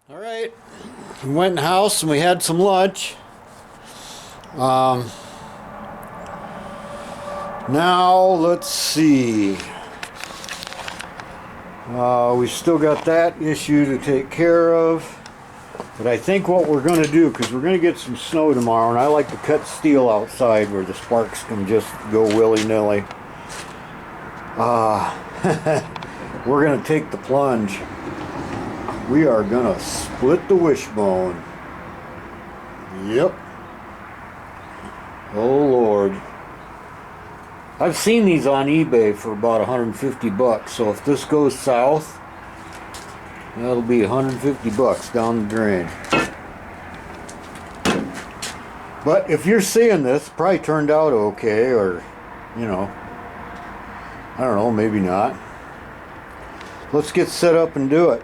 All right, we went in the house and we had some lunch. Now let's see. We still got that issue to take care of. But I think what we're going to do, because we're going to get some snow tomorrow, and I like to cut steel outside where the sparks can just go willy-nilly. We're going to take the plunge. We are going to split the wishbone. Yep. Oh Lord. I've seen these on eBay for about 150 bucks, so if this goes south, that'll be 150 bucks down the drain. But if you're seeing this, probably turned out okay, or, you know, I don't know, maybe not. Let's get set up and do it.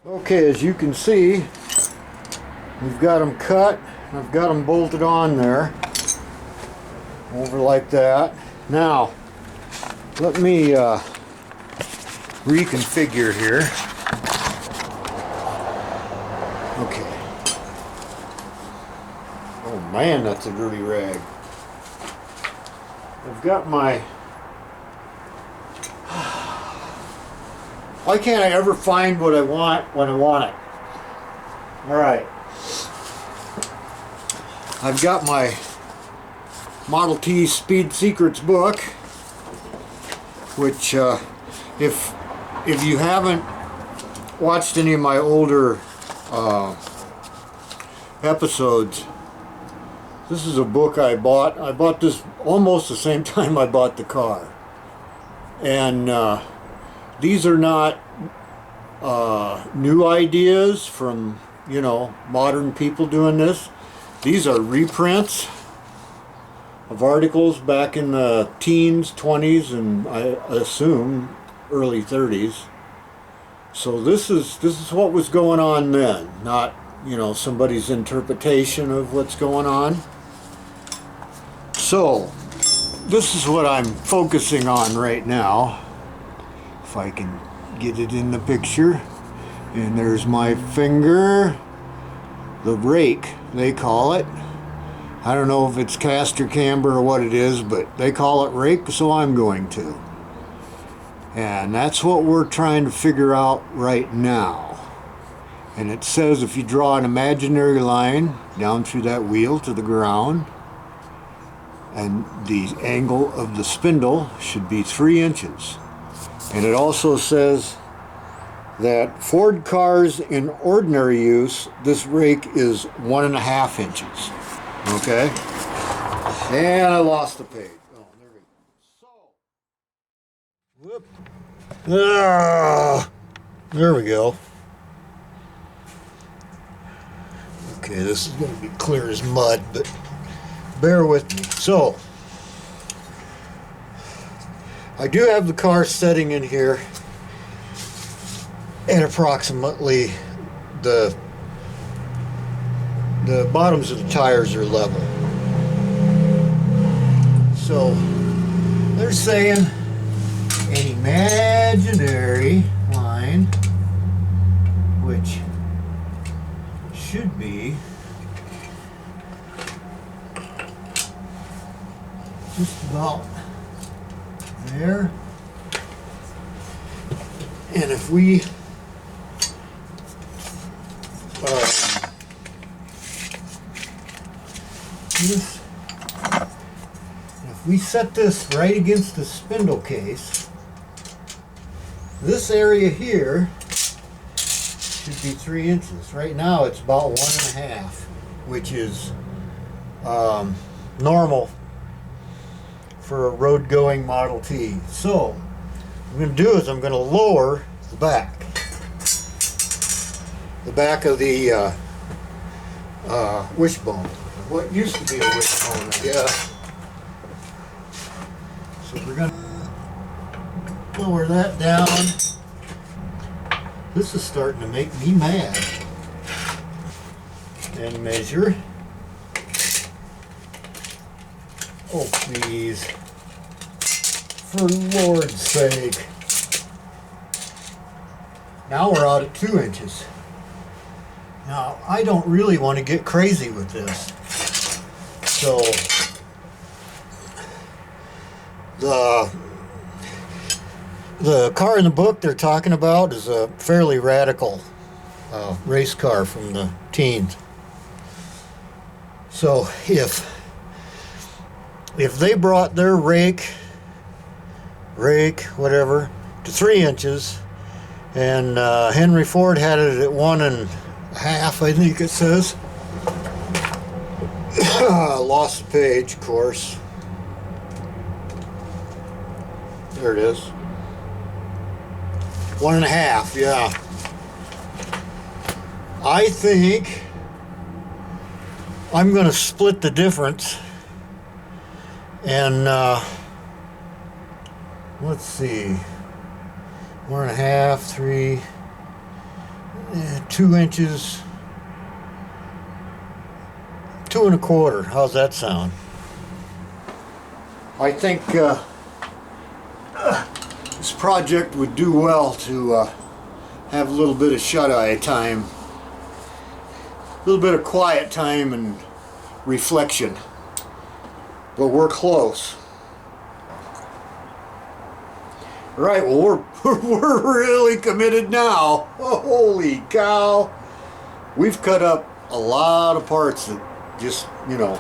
Okay, as you can see, we've got them cut. I've got them bolted on there, over like that. Now, let me reconfigure here. Okay. Oh man, that's a dirty rag. I've got my... Why can't I ever find what I want when I want it? Alright. I've got my Model T Speed Secrets book, which if you haven't watched any of my older episodes, this is a book I bought. I bought this almost the same time I bought the car. And these are not new ideas from, you know, modern people doing this. These are reprints of articles back in the teens, 20s, and I assume early 30s. So this is what was going on then, not, you know, somebody's interpretation of what's going on. So this is what I'm focusing on right now. If I can get it in the picture. And there's my finger, the rake they call it. I don't know if it's cast or camber or what it is, but they call it rake, so I'm going to. And that's what we're trying to figure out right now. And it says if you draw an imaginary line down through that wheel to the ground, and the angle of the spindle should be 3 inches. And it also says that Ford cars in ordinary use, this rake is 1.5 inches. Okay? And I lost the page. Oh, there we go. So, whoop. There we go. Okay, this is going to be clear as mud, but bear with me. So, I do have the car setting in here, and approximately the bottoms of the tires are level. So they're saying an imaginary line, which should be just about there. And if we if we set this right against the spindle case, this area here should be 3 inches. Right now it's about 1.5, which is normal for a road going Model T. So what I'm going to do is I'm going to lower the back of the wishbone. What used to be a wishbone, I guess. So we're going to lower that down. This is starting to make me mad. And measure. Oh, please. For Lord's sake. Now we're out at 2 inches. Now, I don't really want to get crazy with this. So, the car in the book they're talking about is a fairly radical race car from the teens. So, if they brought their rake, whatever, to 3 inches, and Henry Ford had it at 1.5, I think it says. Lost the page, of course. There it is. 1.5, yeah. I think I'm going to split the difference and let's see, 1.5, 3, 2 inches, 2.25. How's that sound? I think this project would do well to have a little bit of shut-eye time, a little bit of quiet time and reflection. But we're close. All right, well, we're really committed now. Oh, holy cow. We've cut up a lot of parts that just, you know,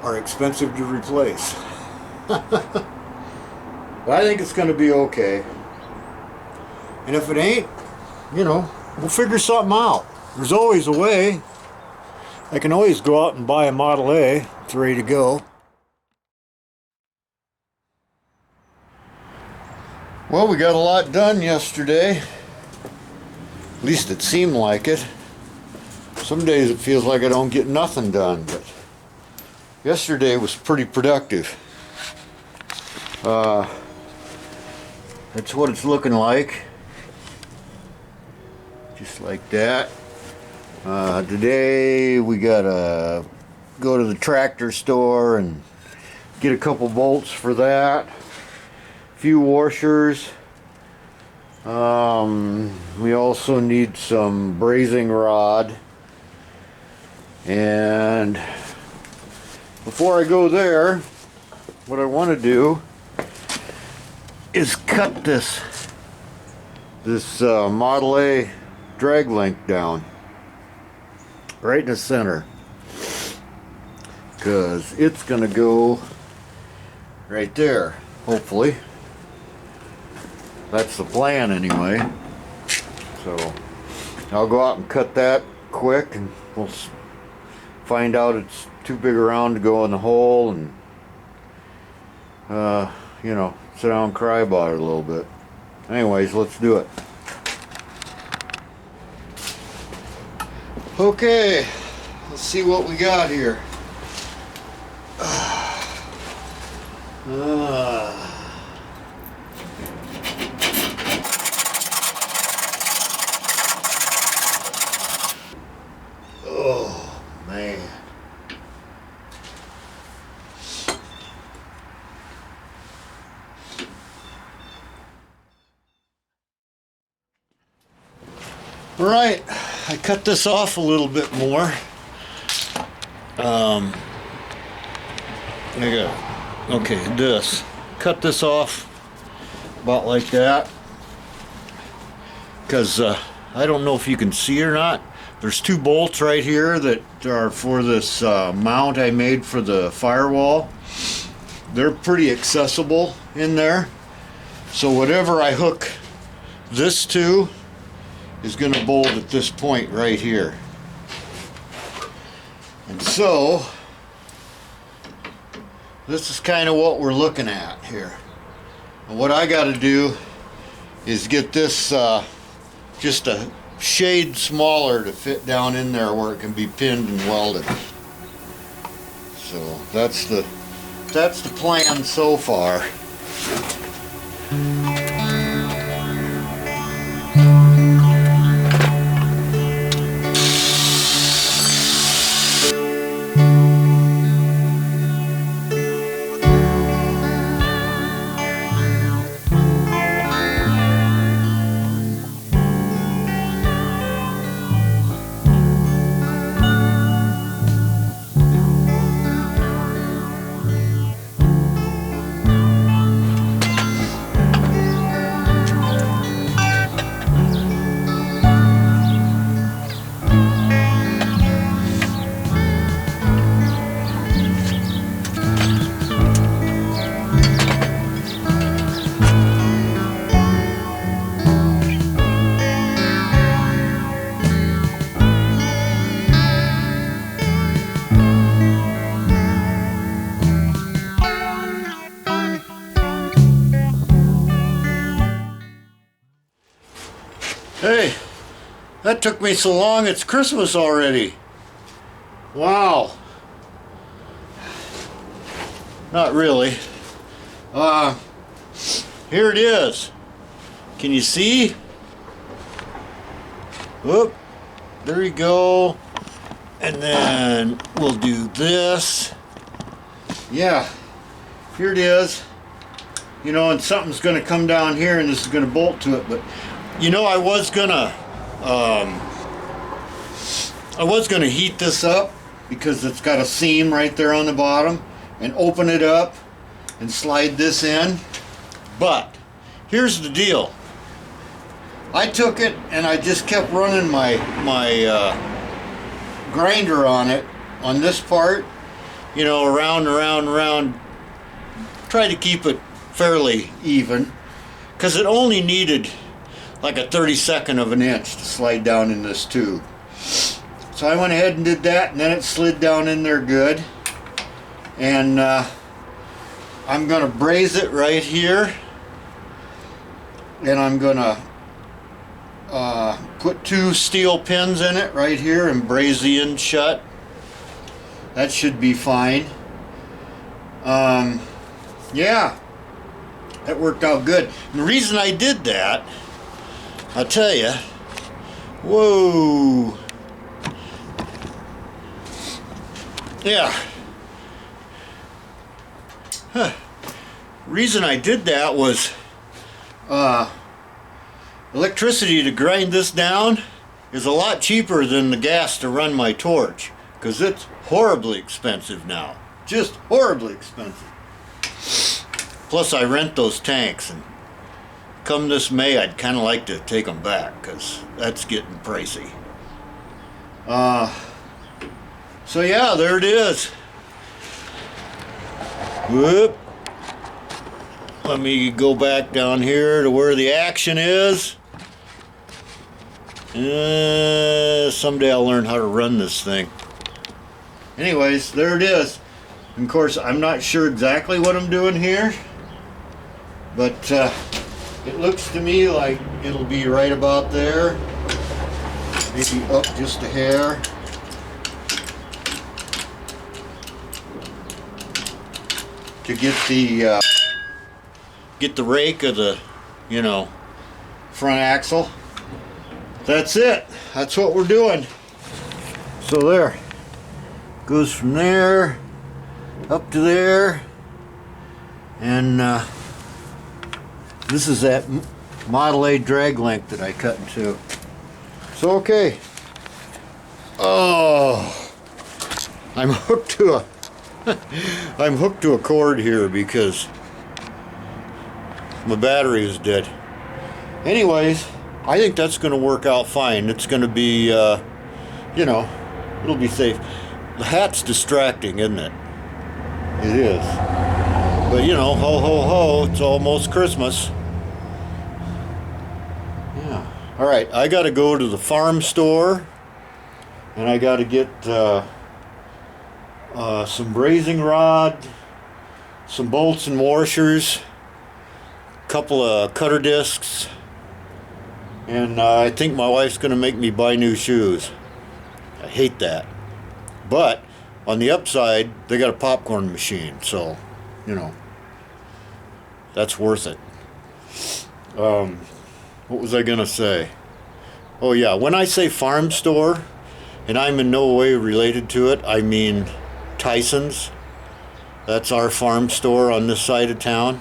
are expensive to replace. But I think it's going to be okay. And if it ain't, you know, we'll figure something out. There's always a way. I can always go out and buy a Model A. It's ready to go. Well, we got a lot done yesterday. At least it seemed like it. Some days it feels like I don't get nothing done, but yesterday was pretty productive. That's what it's looking like. Just like that. Today we gotta go to the tractor store and get a couple bolts for that. A few washers. We also need some brazing rod. And before I go there, what I want to do is cut this Model A drag link down right in the center, because it's gonna go right there, hopefully. That's the plan anyway. So I'll go out and cut that quick, and we'll find out it's too big around to go in the hole, and you know, sit down and cry about it a little bit. Anyways, let's do it. Okay, let's see what we got here. Oh man. Right, I cut this off a little bit more. Okay, this. Cut this off about like that. Because I don't know if you can see or not. There's two bolts right here that are for this mount I made for the firewall. They're pretty accessible in there. So whatever I hook this to is going to bolt at this point right here. And so this is kind of what we're looking at here. And what I got to do is get this just a shade smaller to fit down in there where it can be pinned and welded. So that's the plan so far. Hey, that took me so long, it's Christmas already. Wow. Not really. Here it is. Can you see? Whoop. There you go. And then we'll do this. Yeah, here it is. You know, and something's going to come down here and this is going to bolt to it, but you know, I was gonna heat this up because it's got a seam right there on the bottom and open it up and slide this in. But here's the deal. I took it and I just kept running my grinder on it, on this part, you know, around, try to keep it fairly even, because it only needed like a 32nd of an inch to slide down in this tube. So I went ahead and did that, and then it slid down in there good. And I'm going to braze it right here, and I'm going to put two steel pins in it right here and braze the end shut. That should be fine. Yeah, that worked out good. And the reason I did that, I'll tell you. Whoa. Yeah. Reason I did that was electricity to grind this down is a lot cheaper than the gas to run my torch, because it's horribly expensive now. Just horribly expensive. Plus I rent those tanks, and come this May, I'd kind of like to take them back because that's getting pricey. So yeah, there it is. Whoop. Let me go back down here to where the action is. Someday I'll learn how to run this thing. Anyways, there it is. And of course, I'm not sure exactly what I'm doing here, but it looks to me like it'll be right about there, maybe up just a hair. To get the rake of the, you know, front axle. That's it. That's what we're doing. So there, goes from there up to there, and this is that Model A drag link that I cut into. So okay. Oh, I'm hooked to a I'm hooked to a cord here because my battery is dead. Anyways, I think that's going to work out fine. It's going to be, you know, it'll be safe. The hat's distracting, isn't it? It is. But you know, ho ho ho, it's almost Christmas. Yeah. All right, I got to go to the farm store, and I got to get some brazing rod, some bolts and washers, a couple of cutter discs, and I think my wife's going to make me buy new shoes. I hate that. But on the upside, they got a popcorn machine, so, you know, that's worth it. What was I going to say? Oh yeah, when I say farm store, and I'm in no way related to it, I mean Tyson's. That's our farm store on this side of town.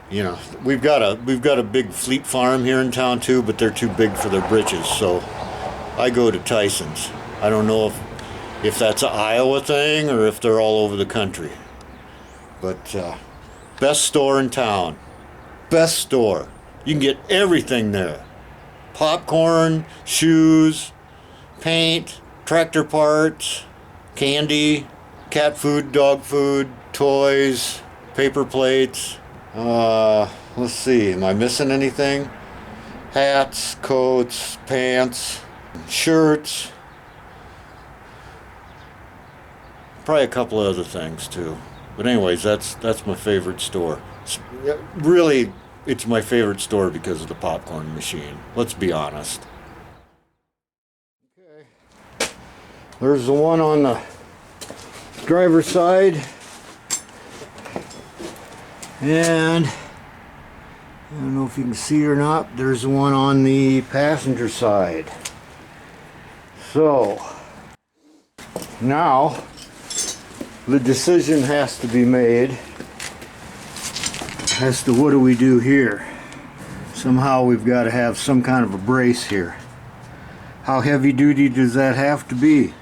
You know, we've got a big fleet farm here in town too, but they're too big for their britches, so I go to Tyson's. I don't know if that's an Iowa thing or if they're all over the country. But best store in town. Best store. You can get everything there. Popcorn, shoes, paint, tractor parts, candy, cat food, dog food, toys, paper plates. Let's see, am I missing anything? Hats, coats, pants, shirts. Probably a couple of other things too. But anyways, that's my favorite store. Really, it's my favorite store because of the popcorn machine. Let's be honest. Okay. There's the one on the driver's side. And I don't know if you can see or not, there's the one on the passenger side. So now the decision has to be made as to what do we do here. Somehow we've got to have some kind of a brace here. How heavy duty does that have to be?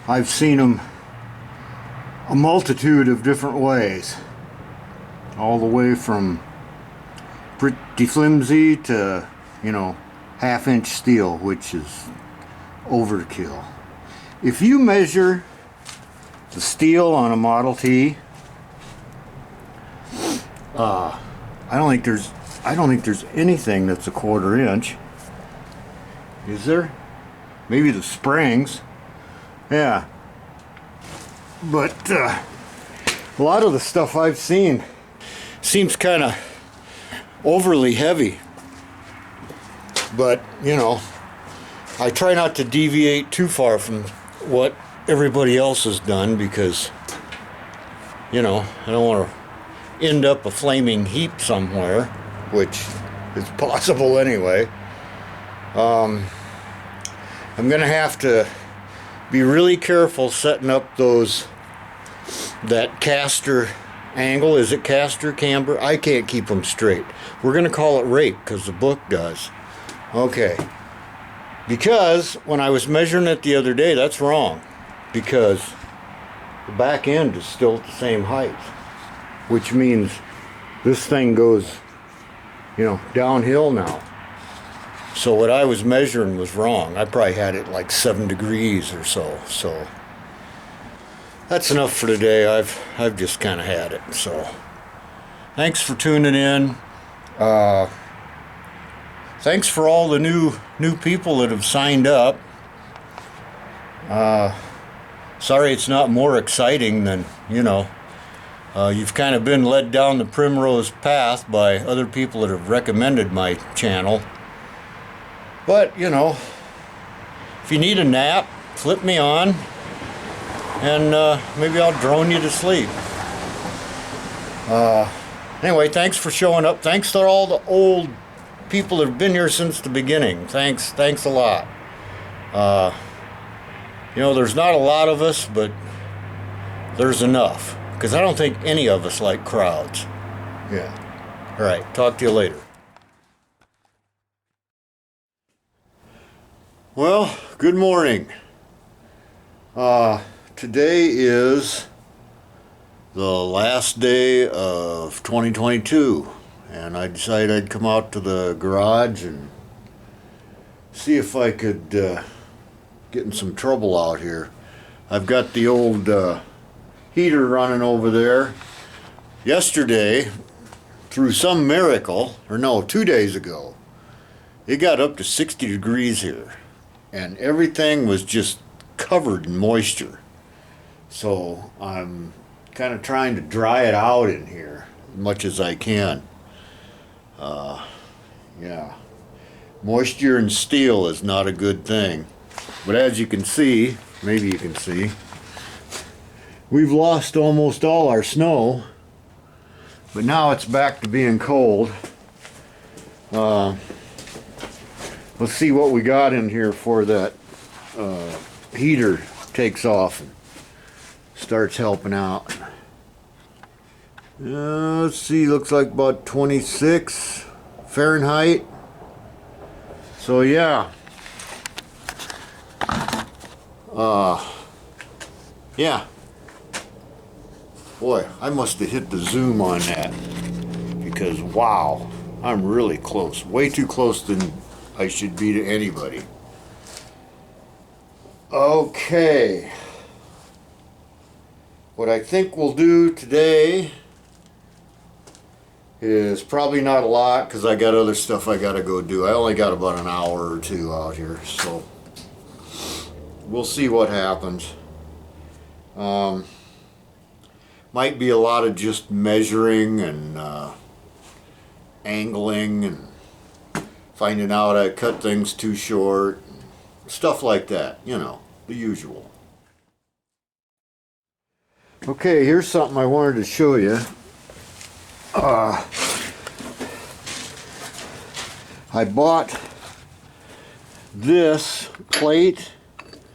I've seen them a multitude of different ways. All the way from pretty flimsy to, you know, half-inch steel, which is overkill. If you measure the steel on a Model T, I don't think there's anything that's a 1/4 inch. Is there? Maybe the springs. Yeah. But a lot of the stuff I've seen seems kind of overly heavy. But, you know, I try not to deviate too far from what everybody else has done because, you know, I don't want to end up a flaming heap somewhere, which is possible anyway. I'm going to have to be really careful setting up that caster angle. Is it caster, camber? I can't keep them straight. We're going to call it rake because the book does. Okay. Because when I was measuring it the other day, that's wrong. Because the back end is still at the same height. Which means this thing goes, you know, downhill now. So what I was measuring was wrong. I probably had it like 7 degrees or so. So that's enough for today. I've just kind of had it. So thanks for tuning in. Thanks for all the new people that have signed up. Sorry it's not more exciting than, you know, you've kind of been led down the primrose path by other people that have recommended my channel. But, you know, if you need a nap, flip me on, and maybe I'll drone you to sleep. Anyway, thanks for showing up. Thanks to all the old people that have been here since the beginning. Thanks a lot. You know, there's not a lot of us, but there's enough. Because I don't think any of us like crowds. Yeah. All right, talk to you later. Well, good morning. Today is the last day of 2022, and I decided I'd come out to the garage and see if I could get in some trouble out here. I've got the old heater running over there. Yesterday, through some miracle, or no, 2 days ago, it got up to 60 degrees here, and everything was just covered in moisture. So I'm kind of trying to dry it out in here as much as I can. Yeah, moisture in steel is not a good thing. But as you can see, maybe you can see, we've lost almost all our snow, but now it's back to being cold. Let's see what we got in here before that heater takes off and starts helping out. Let's see, looks like about 26 Fahrenheit. So yeah. Yeah. Boy, I must have hit the zoom on that, because wow, I'm really close. Way too close than I should be to anybody. Okay. What I think we'll do today is probably not a lot, because I got other stuff I gotta go do. I only got about an hour or two out here, so we'll see what happens. Might be a lot of just measuring and angling and finding out I cut things too short, stuff like that, you know, the usual. Okay, here's something I wanted to show you. I bought this plate.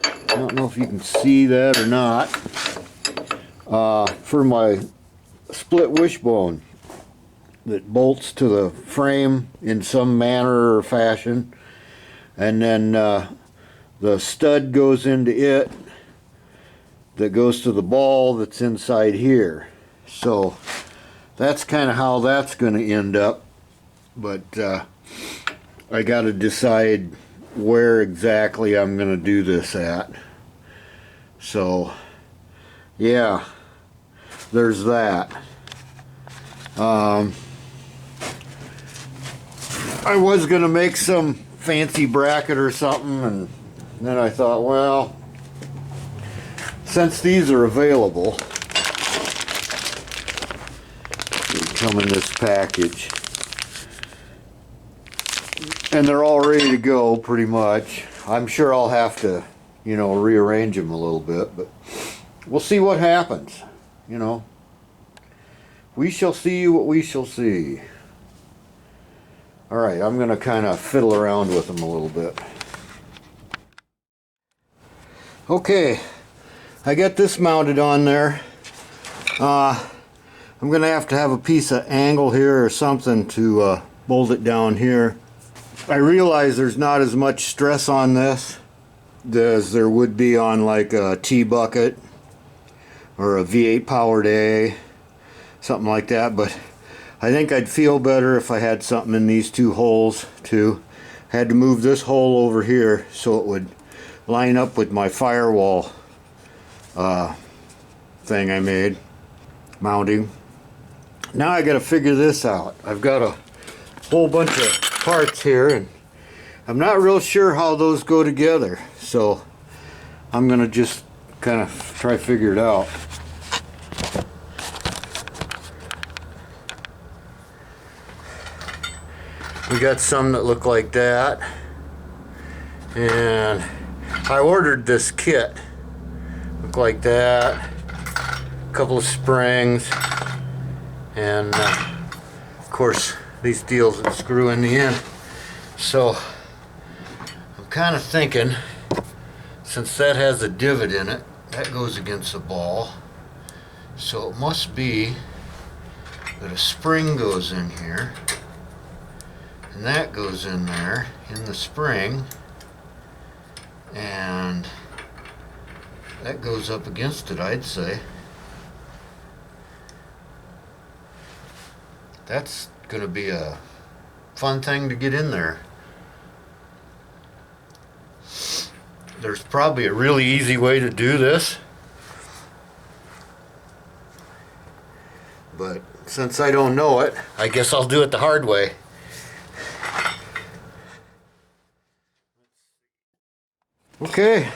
I don't know if you can see that or not. For my split wishbone that bolts to the frame in some manner or fashion, and then the stud goes into it that goes to the ball that's inside here. So that's kind of how that's going to end up, but I got to decide where exactly I'm going to do this at. So yeah, there's that. I was going to make some fancy bracket or something, and then I thought, well, since these are available, they come in this package, and they're all ready to go pretty much. I'm sure I'll have to, you know, rearrange them a little bit, but we'll see what happens, you know. We shall see what we shall see. Alright, I'm going to kind of fiddle around with them a little bit. Okay, I got this mounted on there. I'm going to have a piece of angle here or something to bolt it down here. I realize there's not as much stress on this as there would be on like a T-bucket or a V8 powered A, something like that, but I think I'd feel better if I had something in these two holes too. I had to move this hole over here so it would line up with my firewall thing I made, mounting. Now I got to figure this out. I've got a whole bunch of parts here, and I'm not real sure how those go together, so I'm going to just kind of try to figure it out. We got some that look like that, and I ordered this kit. Look like that, a couple of springs, and of course these deals that screw in the end. So I'm kind of thinking, since that has a divot in it, that goes against the ball, so it must be that a spring goes in here, and that goes in there in the spring, and that goes up against it, I'd say. That's gonna be a fun thing to get in there. There's probably a really easy way to do this, but since I don't know it, I guess I'll do it the hard way. Okay,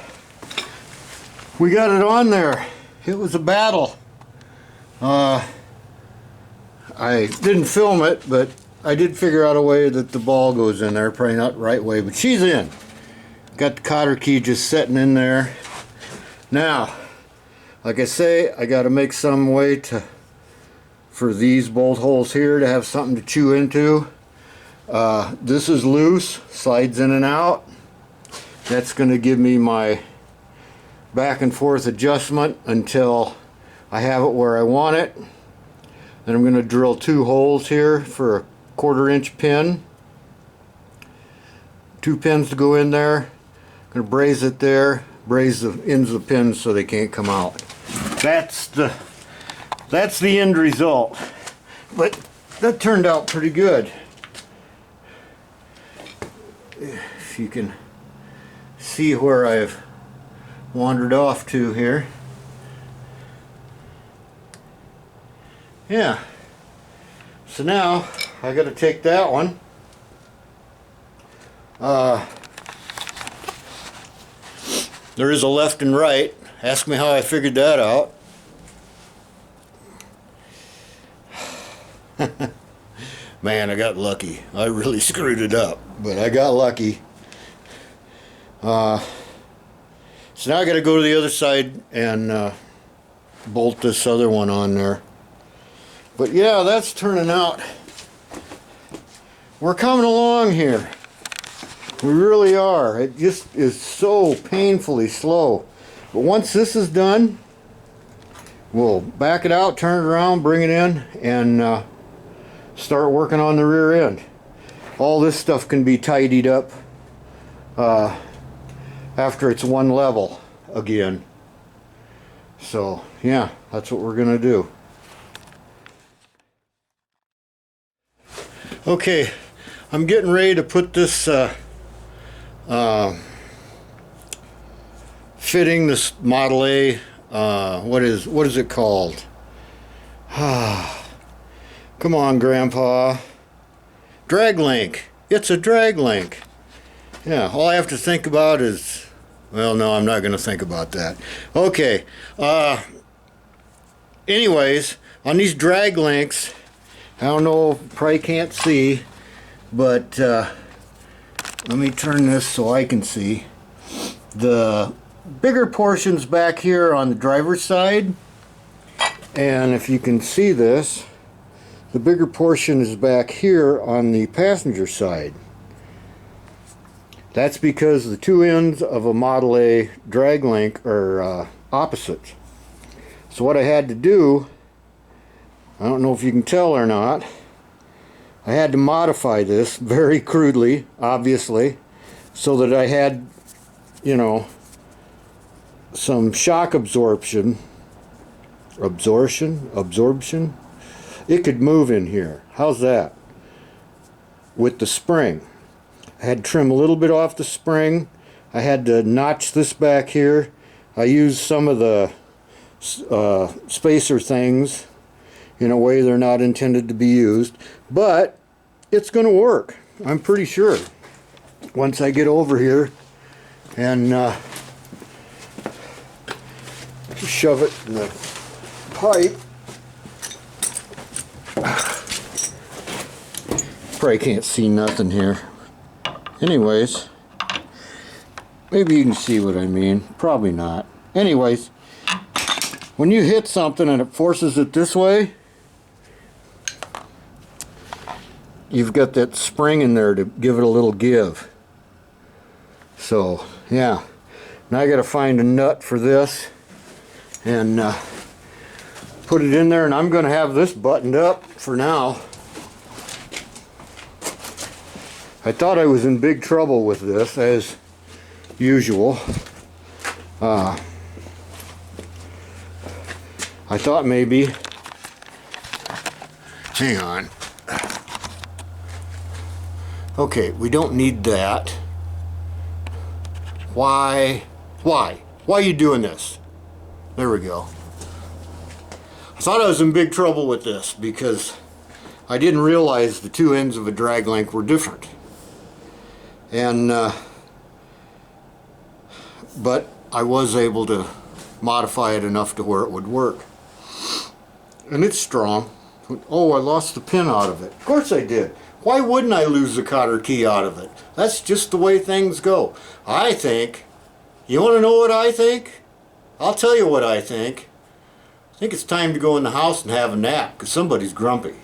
we got it on there. It was a battle. I didn't film it, but I did figure out a way that the ball goes in there. Probably not the right way, but she's in. Got the cotter key just sitting in there. Now, like I say, I got to make some way for these bolt holes here to have something to chew into. This is loose, slides in and out. That's going to give me my back and forth adjustment until I have it where I want it. Then I'm going to drill 2 holes here for a 1/4 inch pin. 2 pins to go in there. I'm going to braze it there, braze the ends of the pins so they can't come out. That's the end result. But that turned out pretty good. If you can see where I've wandered off to here. Yeah. So now I got to take that one. There is a left and right. Ask me how I figured that out. Man, I got lucky. I really screwed it up, but I got lucky. So now I got to go to the other side and bolt this other one on there. But yeah, that's turning out. We're coming along here. We really are. It just is so painfully slow. But once this is done, we'll back it out, turn it around, bring it in, and start working on the rear end. All this stuff can be tidied up after it's one level again. So yeah, that's what we're gonna do. Okay, I'm getting ready to put this fitting, this Model A, what is it called? Come on, Grandpa. Drag link. It's a drag link. Yeah, all I have to think about is, well, no, I'm not going to think about that. Okay. Anyways, on these drag links, I don't know, probably can't see, but let me turn this so I can see. The bigger portion's back here on the driver's side, and if you can see this, the bigger portion is back here on the passenger side. That's because the 2 ends of a Model A drag link are opposites. So what I had to do, I don't know if you can tell or not, I had to modify this very crudely, obviously, so that I had, you know, some shock absorption. It could move in here. How's that? With the spring. I had to trim a little bit off the spring. I had to notch this back here. I used some of the spacer things in a way they're not intended to be used, but it's going to work, I'm pretty sure, once I get over here and shove it in the pipe. Probably can't see nothing here. Anyways, maybe you can see what I mean. Probably not. Anyways, when you hit something and it forces it this way, you've got that spring in there to give it a little give. So yeah, now I got to find a nut for this and put it in there, and I'm going to have this buttoned up for now. I thought I was in big trouble with this, as usual. I thought maybe, hang on. Okay, we don't need that. Why are you doing this? There we go. I thought I was in big trouble with this because I didn't realize the two ends of a drag link were different. And but I was able to modify it enough to where it would work. And it's strong. Oh, I lost the pin out of it. Of course I did. Why wouldn't I lose the cotter key out of it? That's just the way things go. I think, you want to know what I think? I'll tell you what I think. I think it's time to go in the house and have a nap because somebody's grumpy.